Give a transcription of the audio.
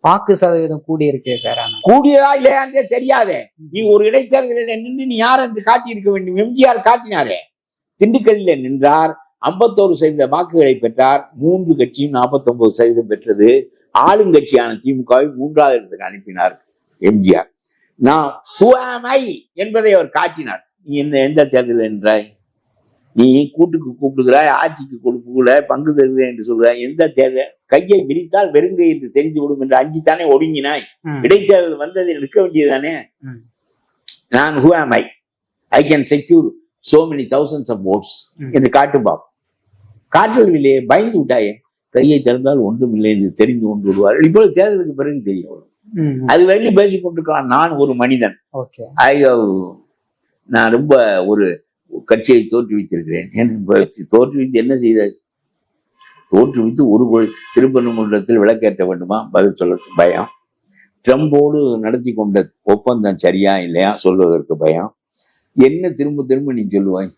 வாக்கு சதவீதம் கூடி இருக்கே சார். கூடியதா இல்லையான்றே தெரியாதே. நீ ஒரு இடைத்தேர்தலில் நின்று நீ யார் என்று காட்டியிருக்க வேண்டும். எம்ஜிஆர் காட்டினாரே. திண்டுக்கல்லில் நின்றார், 51% வாக்குகளை பெற்றார். 3 கட்சியும் 49% பெற்றது. ஆளுங்கட்சியான திமுகவை 3வது இடத்துக்கு அனுப்பினார் எம்ஜிஆர். நான் சுவாமை என்பதை அவர் காட்டினார். நீ எந்த தேர்தலில் நின்றாய்? நீ கூட்டுக்கு கூப்பிடுகிறாய், ஆட்சிக்கு கொடுப்புகிறாய், பங்கு தருகிறேன் என்று சொல்கிறாய். எந்த தேர்தல்? கையை விரித்தால் வெறுங்கை என்று தெரிந்து விடும் என்று அஞ்சுத்தானே ஒடுங்கினாய். இடைத்தேர்தல் வந்ததை நிற்க வேண்டியதுதானே. நான் who am I? I can secure so many thousands of votes என்று காட்டுப்பாம். காற்றவில்லையே, பயந்து விட்டாயே. கையை திறந்தால் ஒன்றும் இல்லை என்று தெரிந்து கொண்டு விடுவார்கள். இப்பொழுது தேர்தலுக்கு பிறகு தெரியும். அது வரையிலும் பேசிக் கொண்டிருக்கலாம். நான் ஒரு மனிதன், நான் ரொம்ப ஒரு கட்சியை தோற்றுவித்திருக்கிறேன். தோற்றுவித்து என்ன செய்தார்? தோற்றுவித்து ஒரு திருப்பரங்குன்றத்தில் விளக்கேற்ற வேண்டுமா? பதில் சொல்ல பயம். ட்ரம்போடு நடத்தி கொண்ட ஒப்பந்தம் சரியா இல்லையா சொல்வதற்கு பயம். என்ன திரும்ப திரும்ப நீ சொல்லுவாய்?